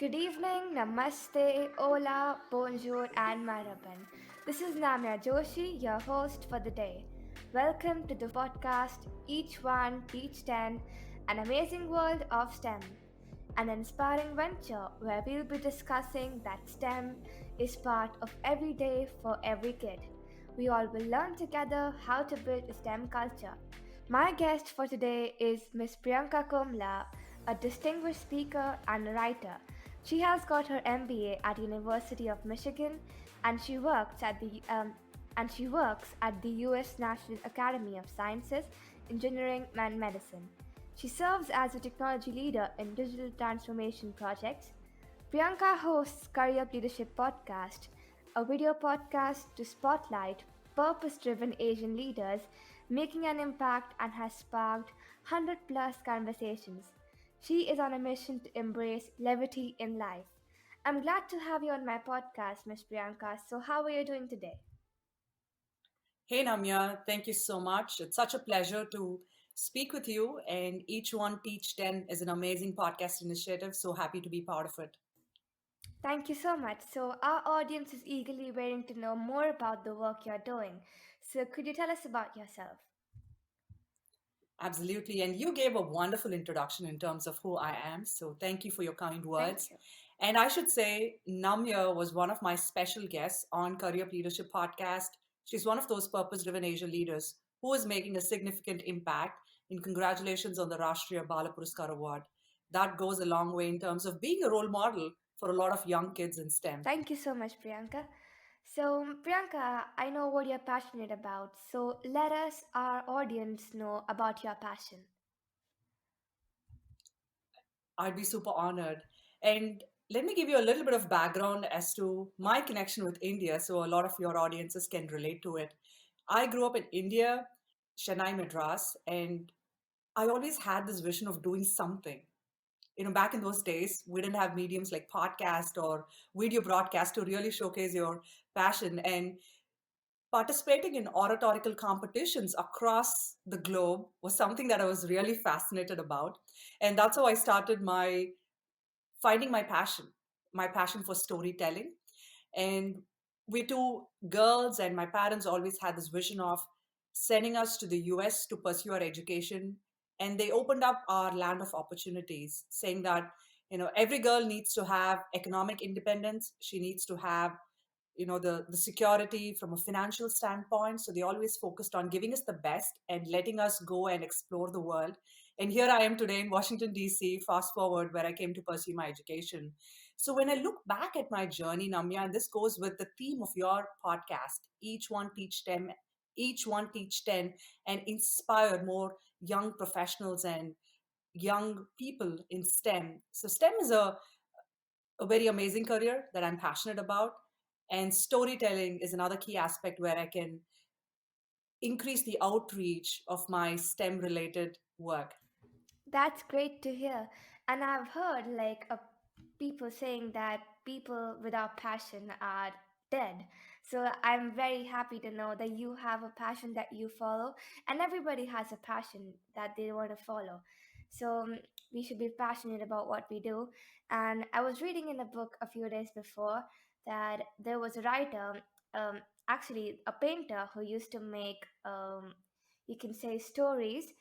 Good evening, namaste, hola, bonjour, and maraban. This is Namya Joshi, your host for the day. Welcome to the podcast Each One, Teach 10, an amazing world of STEM, an inspiring venture where we'll be discussing that STEM is part of every day for every kid. We all will learn together how to build a STEM culture. My guest for today is Miss Priyanka Komala, a distinguished speaker and writer. She has got her MBA at University of Michigan, and she works at the U.S. National Academy of Sciences, Engineering, and Medicine. She serves as a technology leader in digital transformation projects. Priyanka hosts Curryup Leadership podcast, a video podcast to spotlight purpose-driven Asian leaders making an impact and has sparked 100 plus conversations. She is on a mission to embrace levity in life. I'm glad to have you on my podcast, Miss Priyanka. So, how are you doing today? Hey Namya, thank you so much. It's such a pleasure to speak with you. And Each One Teach 10 is an amazing podcast initiative. So happy to be part of it. Thank you so much. So, our audience is eagerly waiting to know more about the work you're doing. So, could you tell us about yourself? Absolutely. And you gave a wonderful introduction in terms of who I am. So thank you for your kind Thank words. you. And I should say, Namya was one of my special guests on Curryup Leadership podcast. She's one of those purpose driven Asian leaders who is making a significant impact. And congratulations on the Rashtriya Bala Puraskar Award. That goes a long way in terms of being a role model for a lot of young kids in STEM. Thank you so much, Priyanka. So, Priyanka, I know what you're passionate about. So, let us, our audience, know about your passion. I'd be super honored. And let me give you a little bit of background as to my connection with India so a lot of your audiences can relate to it. I grew up in India, Chennai, Madras, and I always had this vision of doing something. Back in those days, we didn't have mediums like podcast or video broadcast to really showcase your passion. And participating in oratorical competitions across the globe was something that I was really fascinated about. And that's how I started finding my passion for storytelling. And we're two girls, and my parents always had this vision of sending us to the US to pursue our education. And they opened up our land of opportunities, saying that, every girl needs to have economic independence. She needs to have the security from a financial standpoint. So they always focused on giving us the best and letting us go and explore the world. And here I am today in Washington DC, fast forward, where I came to pursue my education. So when I look back at my journey, Namya, and this goes with the theme of your podcast, each one teach 10, and inspire more young professionals and young people in STEM. So STEM is a very amazing career that I'm passionate about. And storytelling is another key aspect where I can increase the outreach of my STEM related work. That's great to hear. And I've heard people saying that people without passion are dead. So I'm very happy to know that you have a passion that you follow, and everybody has a passion that they want to follow. So we should be passionate about what we do. And I was reading in a book a few days before that there was a writer, um, actually a painter, who used to make, you can say, stories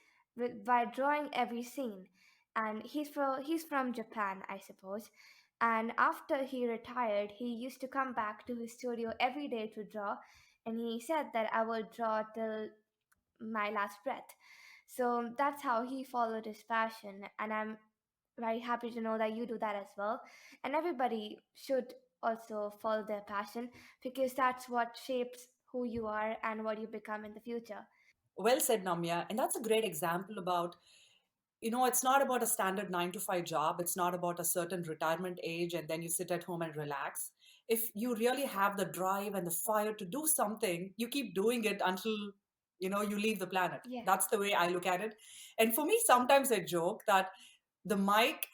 by drawing every scene. And he's from Japan, I suppose. And after he retired, he used to come back to his studio every day to draw. And he said that I will draw till my last breath. So that's how he followed his passion. And I'm very happy to know that you do that as well. And everybody should also follow their passion, because that's what shapes who you are and what you become in the future. Well said, Namya. And that's a great example about, it's not about a standard 9 to 5 job. It's not about a certain retirement age and then you sit at home and relax. If you really have the drive and the fire to do something, you keep doing it until, you leave the planet. Yeah. That's the way I look at it. And for me, sometimes I joke that the mic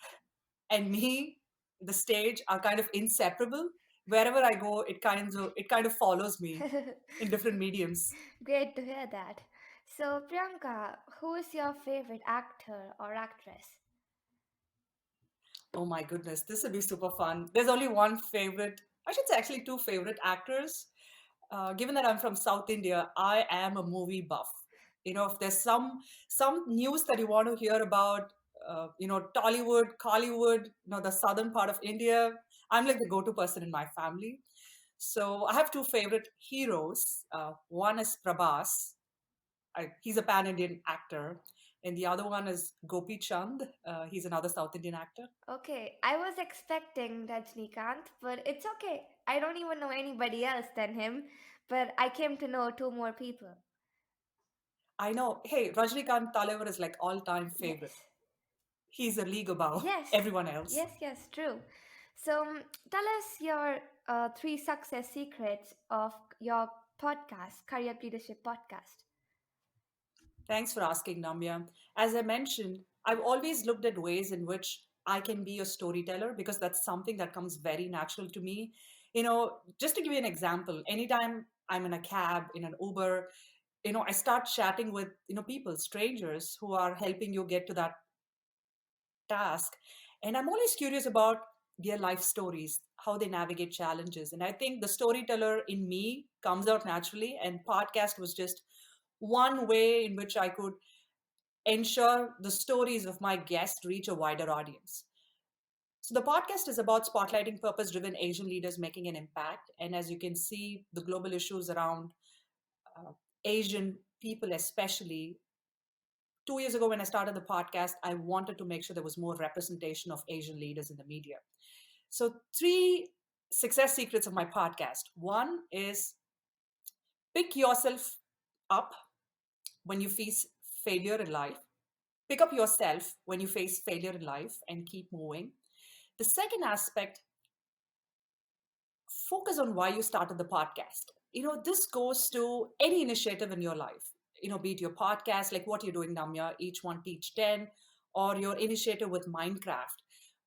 and me, the stage, are kind of inseparable. Wherever I go, it kind of follows me in different mediums. Great to hear that. So, Priyanka, who is your favorite actor or actress? Oh my goodness, this would be super fun. There's only one favorite, I should say actually two favorite actors. Given that I'm from South India, I am a movie buff. If there's some news that you want to hear about, Tollywood, Collywood, the southern part of India, I'm like the go-to person in my family. So I have two favorite heroes. One is Prabhas. He's a pan-Indian actor, and the other one is Gopi Chand. He's another South Indian actor. Okay, I was expecting Rajnikant, but it's okay. I don't even know anybody else than him, but I came to know two more people. I know. Hey, Rajnikant Talevar is like all-time favorite. Yes. He's a league above Yes. everyone else. Yes, true. So tell us your three success secrets of your podcast, Curryup Leadership Podcast. Thanks for asking, Namya. As I mentioned, I've always looked at ways in which I can be a storyteller because that's something that comes very natural to me. Just to give you an example, anytime I'm in a cab, in an Uber, I start chatting with, people, strangers who are helping you get to that task. And I'm always curious about their life stories, how they navigate challenges. And I think the storyteller in me comes out naturally, and podcast was just one way in which I could ensure the stories of my guests reach a wider audience. So, the podcast is about spotlighting purpose driven Asian leaders making an impact. And as you can see, the global issues around uh, Asian people, especially. 2 years ago, when I started the podcast, I wanted to make sure there was more representation of Asian leaders in the media. So, three success secrets of my podcast. One is pick yourself up when you face failure in life. Pick up yourself when you face failure in life and keep moving. The second aspect, focus on why you started the podcast. This goes to any initiative in your life, be it your podcast, like what you're doing, Namya, each one teach 10, or your initiative with Minecraft.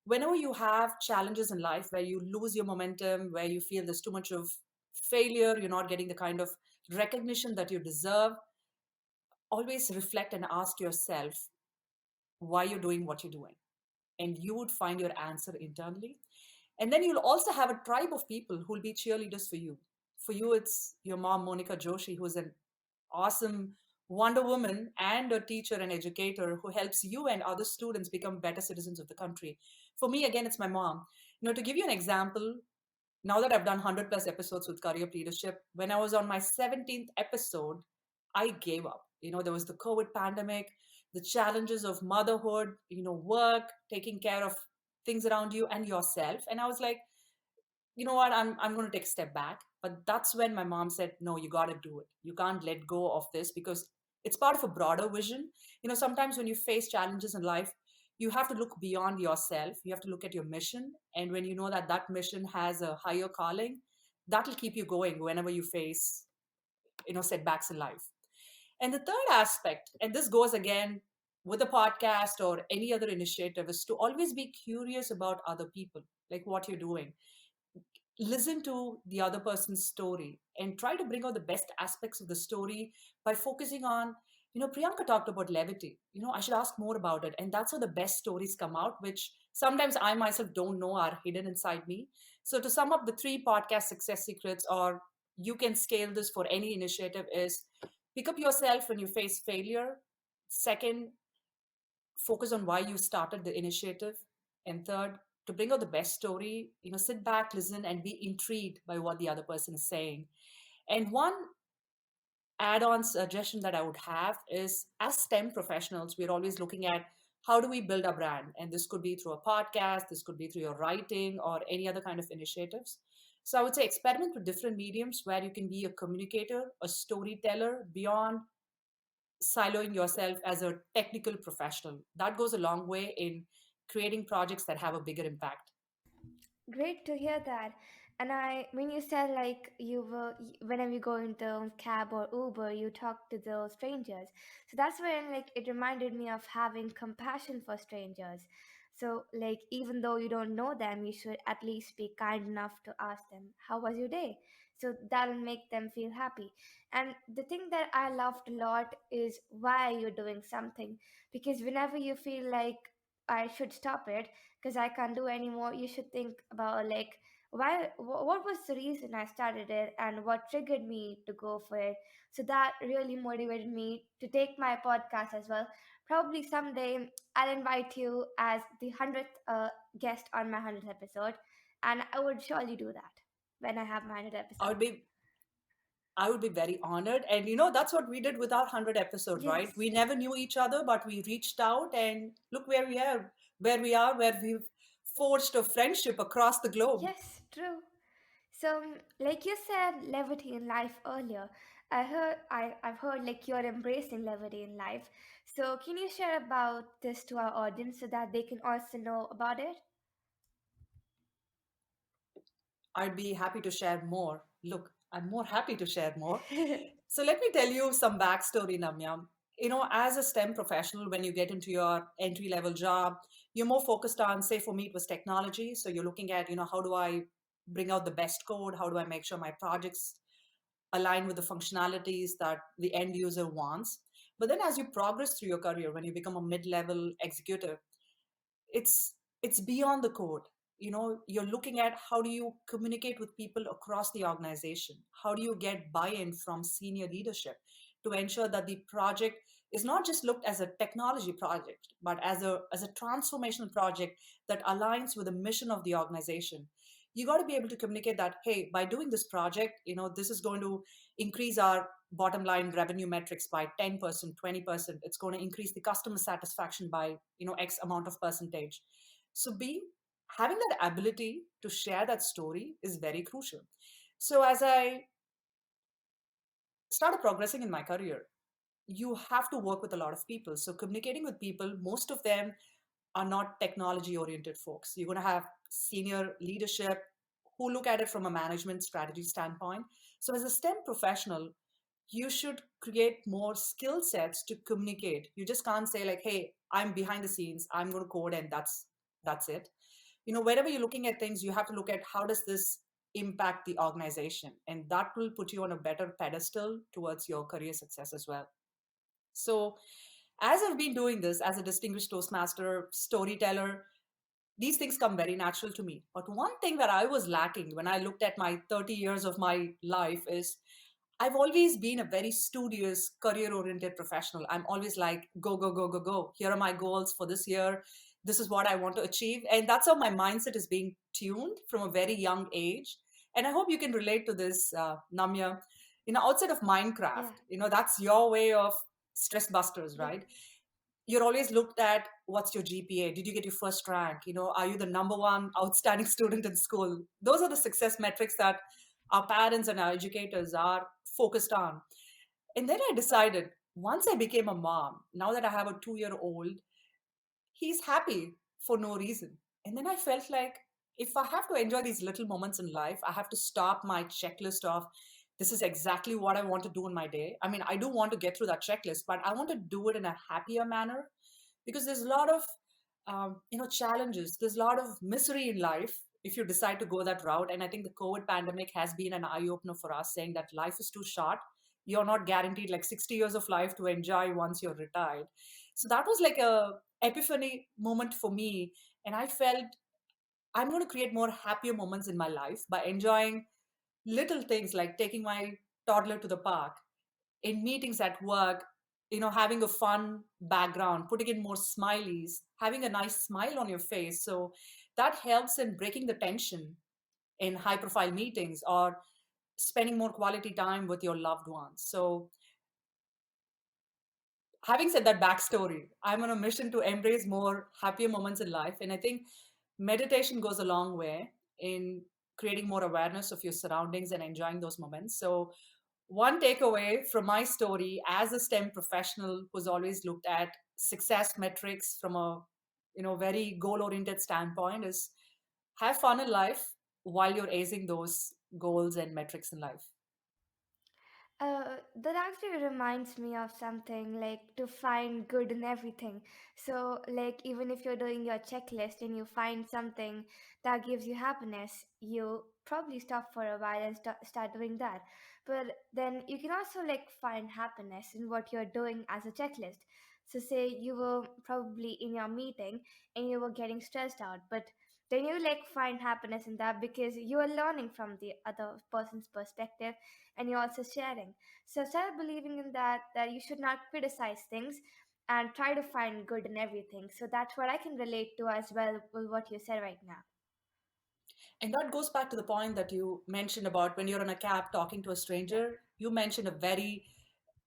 Whenever you have challenges in life where you lose your momentum, where you feel there's too much of failure, you're not getting the kind of recognition that you deserve, always reflect and ask yourself why you're doing what you're doing. And you would find your answer internally. And then you'll also have a tribe of people who will be cheerleaders for you. For you, it's your mom, Monica Joshi, who's an awesome Wonder Woman and a teacher and educator who helps you and other students become better citizens of the country. For me, again, it's my mom. To give you an example, now that I've done 100 plus episodes with Curryup Leadership, when I was on my 17th episode, I gave up. There was the COVID pandemic, the challenges of motherhood, work, taking care of things around you and yourself. And I was like, you know what, I'm going to take a step back. But that's when my mom said, no, you got to do it. You can't let go of this because it's part of a broader vision. Sometimes when you face challenges in life, you have to look beyond yourself. You have to look at your mission. And when you know that that mission has a higher calling, that'll keep you going whenever you face, setbacks in life. And the third aspect, and this goes again with a podcast or any other initiative, is to always be curious about other people, like what you're doing. Listen to the other person's story and try to bring out the best aspects of the story by focusing on, Priyanka talked about Levity. I should ask more about it. And that's how the best stories come out, which sometimes I myself don't know are hidden inside me. So to sum up the three podcast success secrets, or you can scale this for any initiative, is pick up yourself when you face failure. Second, focus on why you started the initiative. And third, to bring out the best story, sit back, listen, and be intrigued by what the other person is saying. And one add-on suggestion that I would have is, as STEM professionals, we're always looking at how do we build a brand? And this could be through a podcast, this could be through your writing or any other kind of initiatives. So I would say experiment with different mediums where you can be a communicator, a storyteller, beyond siloing yourself as a technical professional. That goes a long way in creating projects that have a bigger impact. Great to hear that. And when you said like whenever you go into cab or Uber, you talk to those strangers. So that's when like it reminded me of having compassion for strangers. So like even though you don't know them, you should at least be kind enough to ask them, "How was your day?" So that'll make them feel happy. And the thing that I loved a lot is why you're doing something, because whenever you feel like I should stop it because I can't do anymore. You should think about like what was the reason I started it and what triggered me to go for it. So that really motivated me to take my podcast as well. Probably someday I'll invite you as the 100th guest on my 100th episode, and I would surely do that when I have my 100th I episode. would be I would be very honored. And that's what we did with our 100 episode, right? Yes. We never knew each other, but we reached out and look where we've forged a friendship across the globe. Yes, true. So, like you said, levity in life earlier. I've heard like you're embracing levity in life. So, can you share about this to our audience so that they can also know about it? I'd be happy to share more. Look, I'm more happy to share more. So let me tell you some backstory, Namya. As a STEM professional, when you get into your entry level job, you're more focused on, say, for me, it was technology. So you're looking at, how do I bring out the best code? How do I make sure my projects align with the functionalities that the end user wants? But then as you progress through your career, when you become a mid level executive, it's beyond the code. You're looking at how do you communicate with people across the organization, how do you get buy-in from senior leadership to ensure that the project is not just looked as a technology project but as a transformational project that aligns with the mission of the organization. You got to be able to communicate that, hey, by doing this project, this is going to increase our bottom line revenue metrics by 10%, 20%. It's going to increase the customer satisfaction by x amount of percentage. So being having that ability to share that story is very crucial. So as I started progressing in my career, you have to work with a lot of people. So communicating with people, most of them are not technology oriented folks. You're going to have senior leadership who look at it from a management strategy standpoint. So as a STEM professional, you should create more skill sets to communicate. You just can't say like, hey, I'm behind the scenes, I'm going to code and that's it. Wherever you're looking at things, you have to look at how does this impact the organization, and that will put you on a better pedestal towards your career success as well. So as I've been doing this as a distinguished toastmaster, storyteller, these things come very natural to me. But one thing that I was lacking when I looked at my 30 years of my life is I've always been a very studious, career oriented professional. I'm always like, go, go, go, go, go. Here are my goals for this year. This is what I want to achieve. And that's how my mindset is being tuned from a very young age. And I hope you can relate to this, Namya. Outside of Minecraft, Yeah. that's your way of stress busters, Yep. right? You're always looked at what's your GPA? Did you get your first rank? Are you the number one outstanding student in school? Those are the success metrics that our parents and our educators are focused on. And then I decided once I became a mom, now that I have a 2-year-old, he's happy for no reason. And then I felt like if I have to enjoy these little moments in life, I have to stop my checklist of this is exactly what I want to do in my day. I mean, I do want to get through that checklist, but I want to do it in a happier manner because there's a lot of challenges. There's a lot of misery in life if you decide to go that route. And I think the COVID pandemic has been an eye opener for us, saying that life is too short. You're not guaranteed like 60 years of life to enjoy once you're retired. So that was like a epiphany moment for me, and I felt I'm going to create more happier moments in my life by enjoying little things like taking my toddler to the park, in meetings at work, having a fun background, putting in more smileys, having a nice smile on your face. So that helps in breaking the tension in high profile meetings or spending more quality time with your loved ones. So having said that backstory, I'm on a mission to embrace more happier moments in life. And I think meditation goes a long way in creating more awareness of your surroundings and enjoying those moments. So one takeaway from my story as a STEM professional who's always looked at success metrics from a very goal oriented standpoint is have fun in life while you're acing those goals and metrics in life. That actually reminds me of something like to find good in everything. So, like, even if you're doing your checklist and you find something that gives you happiness, you probably stop for a while and start doing that. But then you can also like find happiness in what you're doing as a checklist. So, say you were probably in your meeting and you were getting stressed out, but then you like find happiness in that because you are learning from the other person's perspective and you're also sharing. So, start believing in that you should not criticize things and try to find good in everything. So, that's what I can relate to as well with what you said right now. And that goes back to the point that you mentioned about when you're in a cab talking to a Yeah. stranger. You mentioned a very,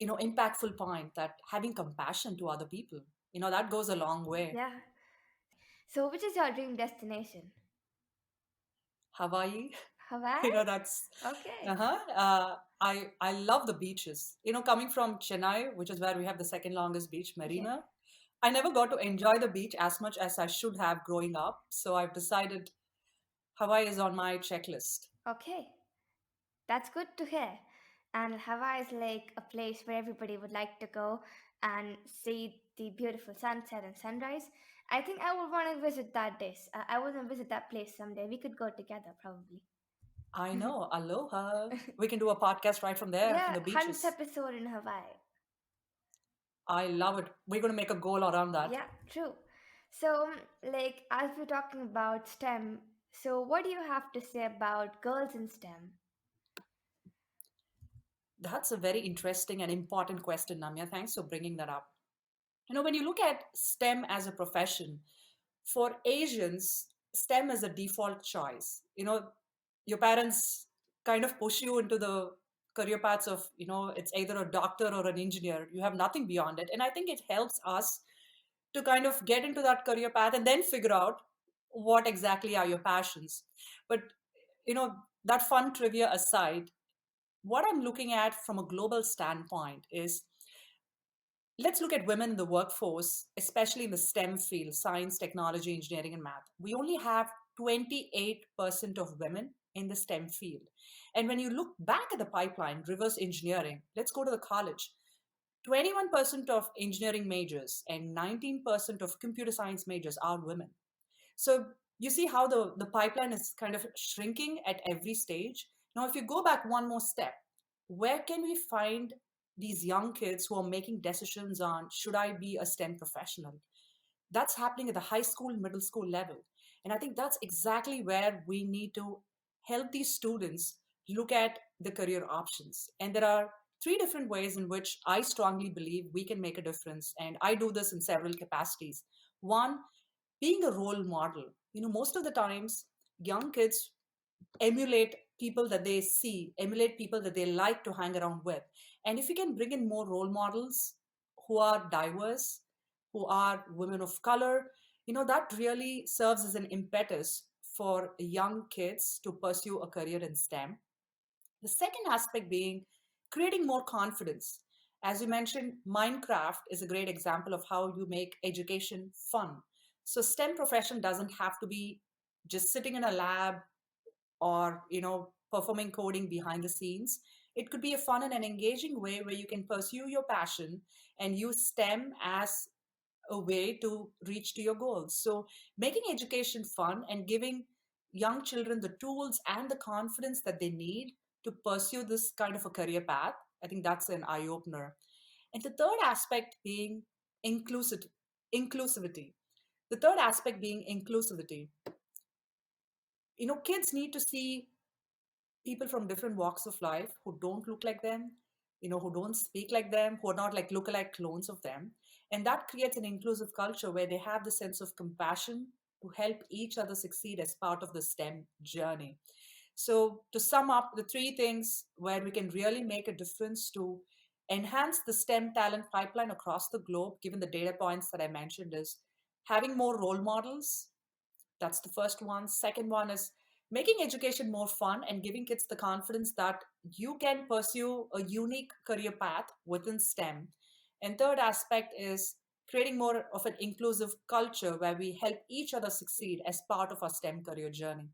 impactful point, that having compassion to other people, that goes a long way. Yeah. So, which is your dream destination? Hawaii, Hawaii? that's Okay. uh-huh. I love the beaches. Coming from Chennai, which is where we have the second longest beach, Yeah. Marina. I never got to enjoy the beach as much as I should have growing up. So I've decided Hawaii is on my checklist. Okay. That's good to hear. And Hawaii is like a place where everybody would like to go and see the beautiful sunset and sunrise. I think I would want to visit that days. I want to visit that place someday. We could go together probably. I know. Aloha. We can do a podcast right from there, from Yeah, the 100th beaches. episode in Hawaii. I love it. We're going to make a goal around that. Yeah, true. So, like, as we're talking about STEM, so what do you have to say about girls in STEM? That's a very interesting and important question, Namya. Thanks for bringing that up. When you look at STEM as a profession, for Asians, STEM is a default choice. Your parents kind of push you into the career paths of, it's either a doctor or an engineer. You have nothing beyond it. And I think it helps us to kind of get into that career path and then figure out what exactly are your passions. But, you know, that fun trivia aside, what I'm looking at from a global standpoint is, let's look at women in the workforce, especially in the STEM field: science, technology, engineering, and math. We only have 28% of women in the STEM field. And when you look back at the pipeline, reverse engineering, let's go to the college. 21% of engineering majors and 19% of computer science majors are women. So you see how the pipeline is kind of shrinking at every stage. Now, if you go back one more step, where can we find these young kids who are making decisions on, should I be a STEM professional? That's happening at the high school, middle school level. And I think that's exactly where we need to help these students look at the career options. And there are three different ways in which I strongly believe we can make a difference. And I do this in several capacities. One, being a role model. Most of the times, young kids emulate people that they see, emulate people that they like to hang around with. And if you can bring in more role models who are diverse, who are women of color, that really serves as an impetus for young kids to pursue a career in STEM. The second aspect being creating more confidence. As you mentioned, Minecraft is a great example of how you make education fun. So STEM profession doesn't have to be just sitting in a lab or performing coding behind the scenes. It could be a fun and an engaging way where you can pursue your passion and use STEM as a way to reach to your goals. So making education fun and giving young children the tools and the confidence that they need to pursue this kind of a career path, I think that's an eye opener. And the third aspect being inclusive inclusivity. The third aspect being inclusivity. Kids need to see people from different walks of life who don't look like them, who don't speak like them, who are not like lookalike clones of them. And that creates an inclusive culture where they have the sense of compassion to help each other succeed as part of the STEM journey. So, to sum up, the three things where we can really make a difference to enhance the STEM talent pipeline across the globe, given the data points that I mentioned, is having more role models. That's the first one. Second one is making education more fun and giving kids the confidence that you can pursue a unique career path within STEM. And third aspect is creating more of an inclusive culture where we help each other succeed as part of our STEM career journey.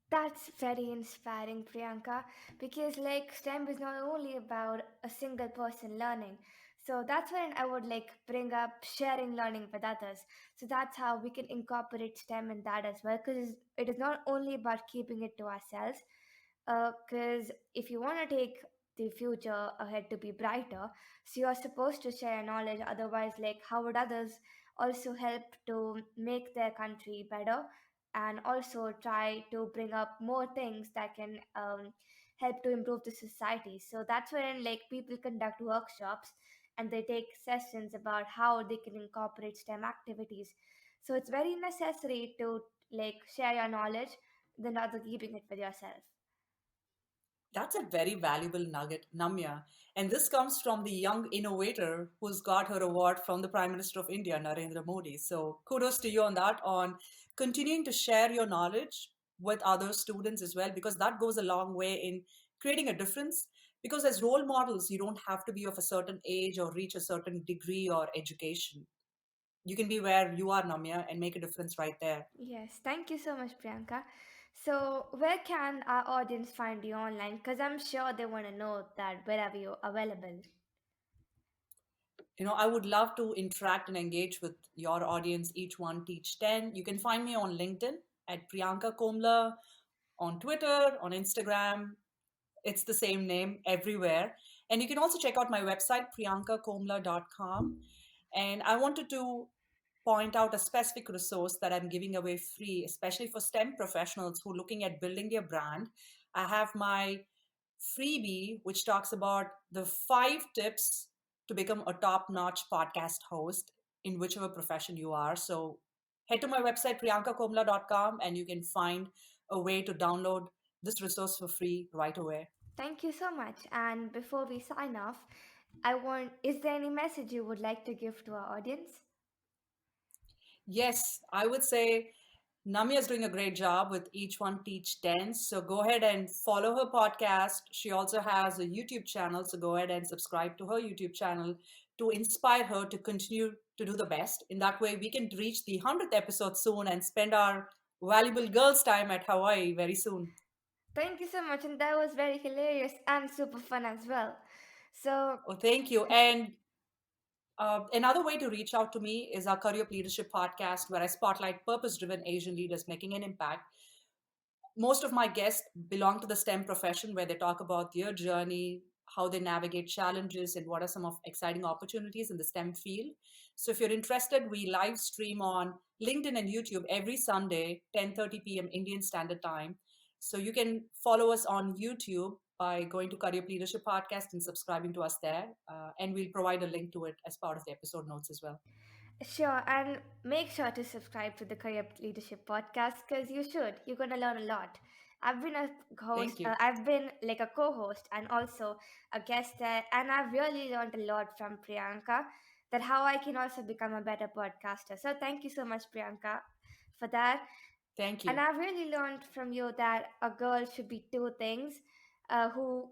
That's very inspiring, Priyanka, because like STEM is not only about a single person learning. So that's when I would like bring up sharing learning with others. So that's how we can incorporate STEM in that as well, because it is not only about keeping it to ourselves. Because if you want to take the future ahead to be brighter. So you're supposed to share your knowledge. Otherwise, like, how would others also help to make their country better, and also try to bring up more things that can help to improve the society? So that's when like people conduct workshops and they take sessions about how they can incorporate STEM activities. So it's very necessary to like share your knowledge than rather keeping it with yourself. That's a very valuable nugget, Namya. And this comes from the young innovator who's got her award from the Prime Minister of India, Narendra Modi. So kudos to you on that, on continuing to share your knowledge with other students as well, because that goes a long way in creating a difference. Because as role models, you don't have to be of a certain age or reach a certain degree or education. You can be where you are, Namya, and make a difference right there. Yes, thank you so much, Priyanka. So, where can our audience find you online? Because I'm sure they want to know that wherever you're available. I would love to interact and engage with your audience, each one teach 10. You can find me on LinkedIn at Priyanka Komala, on Twitter, on Instagram. It's the same name everywhere. And you can also check out my website, priyankakomala.com. And I wanted to point out a specific resource that I'm giving away free, especially for STEM professionals who are looking at building their brand. I have my freebie, which talks about the 5 tips to become a top notch podcast host in whichever profession you are. So head to my website, priyankakomala.com, and you can find a way to download this resource for free right away. Thank you so much. And before we sign off, is there any message you would like to give to our audience? Yes, I would say Namya is doing a great job with Each One Teach 10. So go ahead and follow her podcast. She also has a YouTube channel. So go ahead and subscribe to her YouTube channel to inspire her to continue to do the best. In that way, we can reach the 100th episode soon and spend our valuable girls' time at Hawaii very soon. Thank you so much. And that was very hilarious and super fun as well. So, Oh, thank you. And another way to reach out to me is our Curryup Leadership podcast, where I spotlight purpose driven Asian leaders making an impact. Most of my guests belong to the STEM profession, where they talk about their journey, how they navigate challenges, and what are some of exciting opportunities in the STEM field. So if you're interested, we live stream on LinkedIn and YouTube every Sunday, 10:30 p.m. Indian Standard Time. So you can follow us on YouTube by going to Career Leadership Podcast and subscribing to us there. And we'll provide a link to it as part of the episode notes as well. sure, and make sure to subscribe to the Career Leadership podcast because you should. You're going to learn a lot. I've been a host, Thank you. I've been like a co host and also a guest there, and I've really learned a lot from Priyanka that how I can also become a better podcaster. So, thank you so much, Priyanka, for that. Thank And you. I've really learned from you that a girl should be two things, who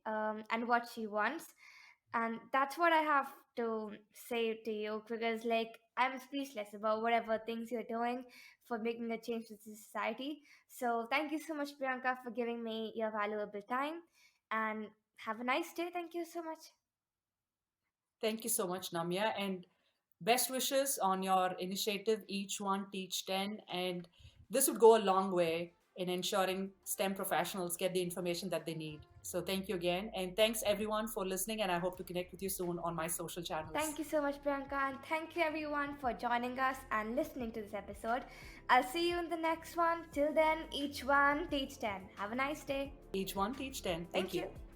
and what she wants. And that's what I have to say to you because like I'm speechless about whatever things you're doing for making a change to society. So thank you so much, Priyanka, for giving me your valuable time, and have a nice day. Thank you so much. Thank you so much, Namya. And best wishes on your initiative, Each One Teach 10. And this would go a long way in ensuring STEM professionals get the information that they need. So thank you again. And thanks everyone for listening. And I hope to connect with you soon on my social channels. Thank you so much, Priyanka, and thank you everyone for joining us and listening to this episode. I'll see you in the next one. Till then, each one teach 10. Have a nice day. Each One Teach 10. Thank Thank you. you.